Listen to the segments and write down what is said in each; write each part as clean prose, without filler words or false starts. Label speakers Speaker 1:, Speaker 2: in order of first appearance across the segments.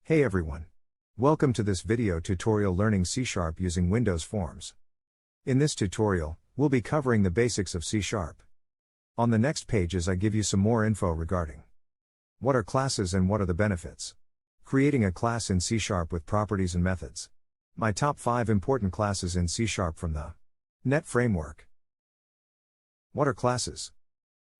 Speaker 1: Hey everyone. Welcome to this video tutorial learning C# using Windows Forms. In this tutorial, we'll be covering the basics of C#. On the next pages I give you some more info regarding what are classes and what are the benefits. Creating a class in C# with properties and methods. My top 5 important classes in C# from the .NET Framework. What are classes?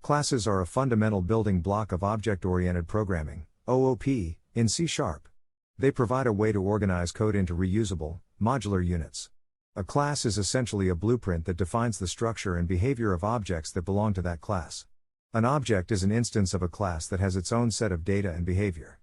Speaker 1: Classes are a fundamental building block of object-oriented programming, OOP, in C#. They provide a way to organize code into reusable, modular units. A class is essentially a blueprint that defines the structure and behavior of objects that belong to that class. An object is an instance of a class that has its own set of data and behavior.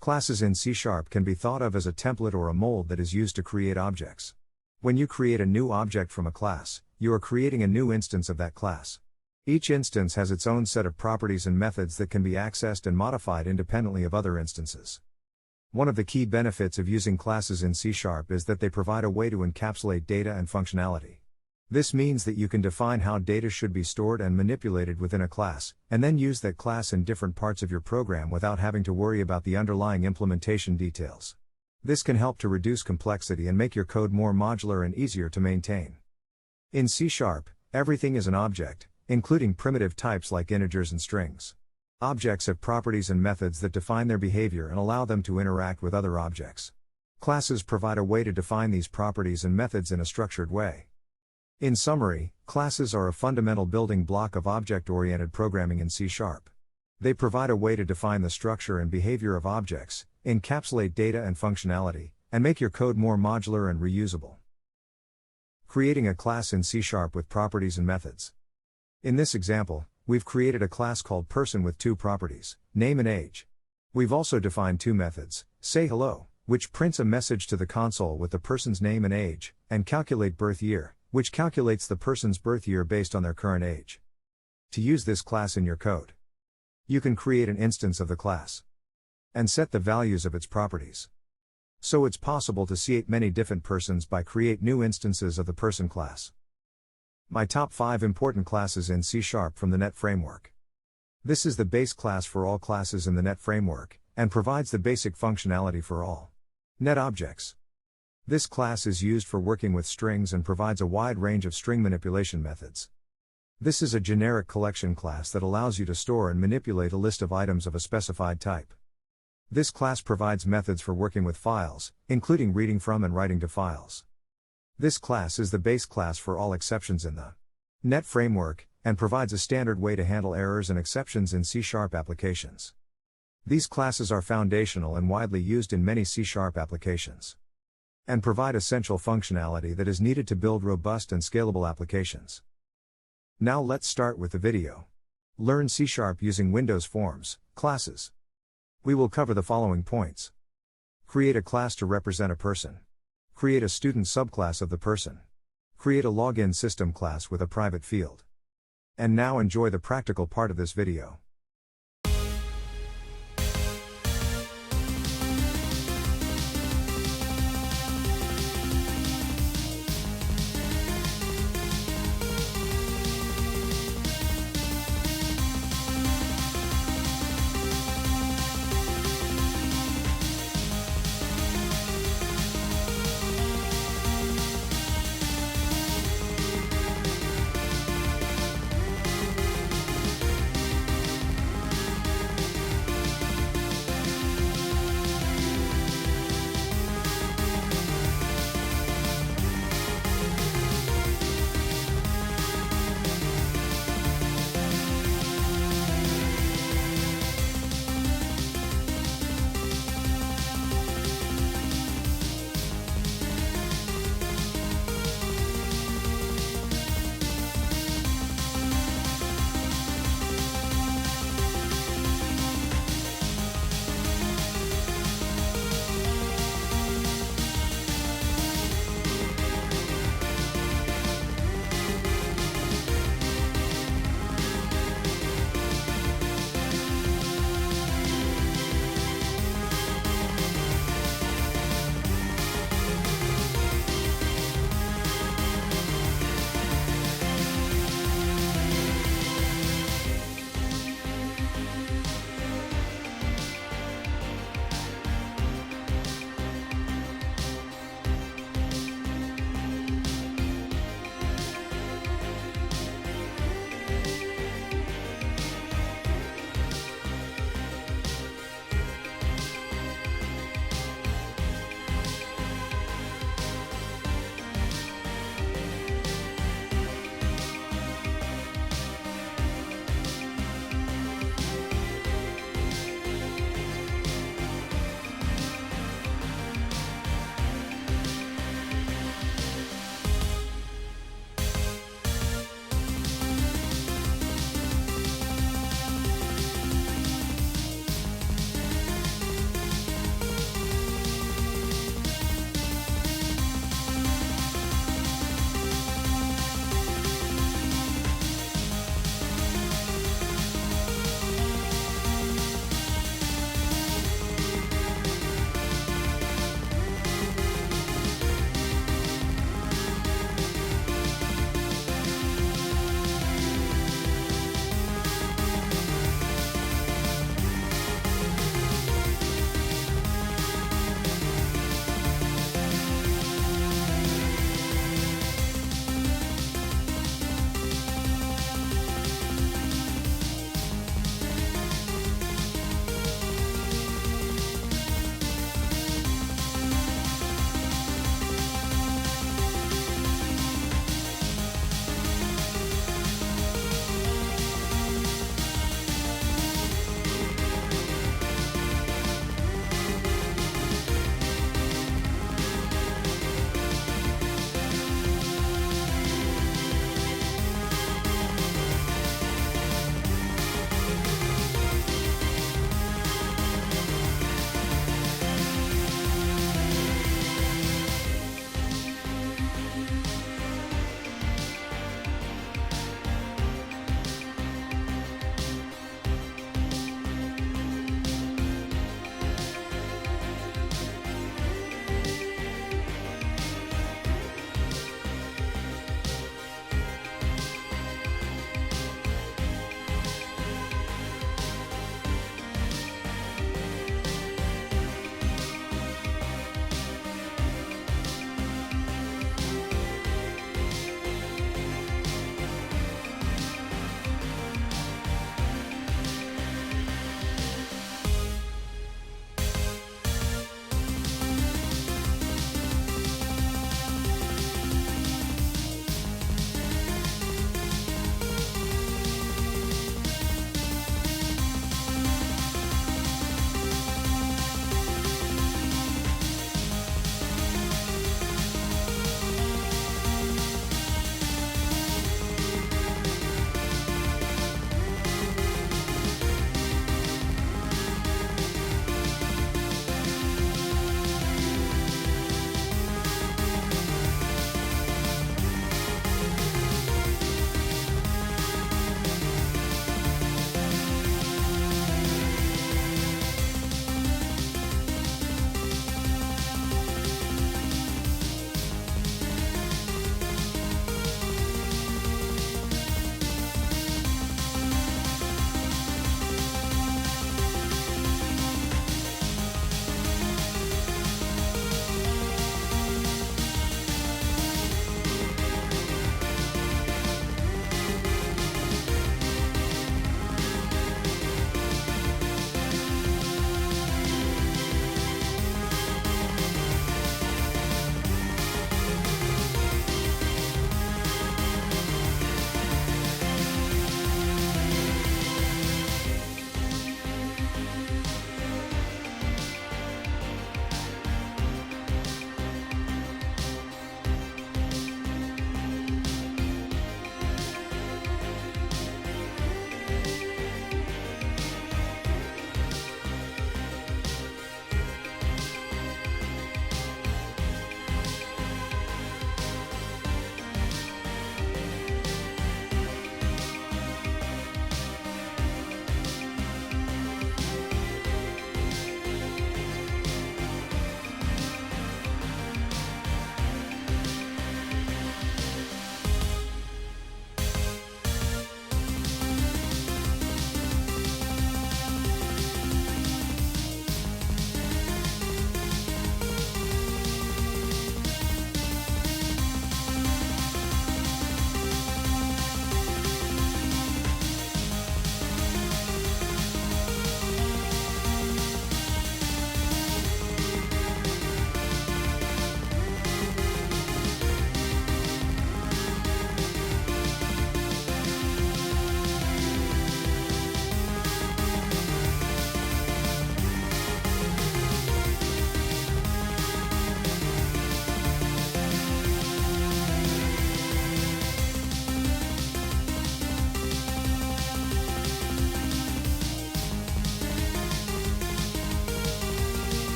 Speaker 1: Classes in C# can be thought of as a template or a mold that is used to create objects. When you create a new object from a class, you are creating a new instance of that class. Each instance has its own set of properties and methods that can be accessed and modified independently of other instances. One of the key benefits of using classes in C# is that they provide a way to encapsulate data and functionality. This means that you can define how data should be stored and manipulated within a class, and then use that class in different parts of your program without having to worry about the underlying implementation details. This can help to reduce complexity and make your code more modular and easier to maintain. In C#, everything is an object, including primitive types like integers and strings. Objects have properties and methods that define their behavior and allow them to interact with other objects. Classes provide a way to define these properties and methods in a structured way. In summary, classes are a fundamental building block of object-oriented programming in C#. They provide a way to define the structure and behavior of objects, encapsulate data and functionality, and make your code more modular and reusable. Creating a class in C# with properties and methods. In this example, we've created a class called person with 2 properties, name and age. We've also defined 2 methods, say hello, which prints a message to the console with the person's name and age, and calculate birth year, which calculates the person's birth year based on their current age. To use this class in your code, you can create an instance of the class and set the values of its properties. So it's possible to create many different persons by create new instances of the person class. My top 5 important classes in C# from the .NET Framework. This is the base class for all classes in the .NET Framework, and provides the basic functionality for all .NET objects. This class is used for working with strings and provides a wide range of string manipulation methods. This is a generic collection class that allows you to store and manipulate a list of items of a specified type. This class provides methods for working with files, including reading from and writing to files. This class is the base class for all exceptions in the .NET Framework, and provides a standard way to handle errors and exceptions in C# applications. These classes are foundational and widely used in many C# applications, and provide essential functionality that is needed to build robust and scalable applications. Now let's start with the video. Learn C# using Windows Forms, classes. We will cover the following points. Create a class to represent a person. Create a student subclass of the person. Create a login system class with a private field. And now enjoy the practical part of this video.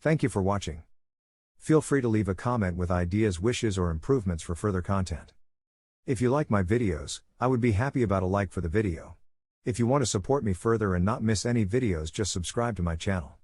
Speaker 1: Thank you for watching. Feel free to leave a comment with ideas, wishes, or improvements for further content. If you like my videos, I would be happy about a like for the video. If you want to support me further and not miss any videos, just subscribe to my channel.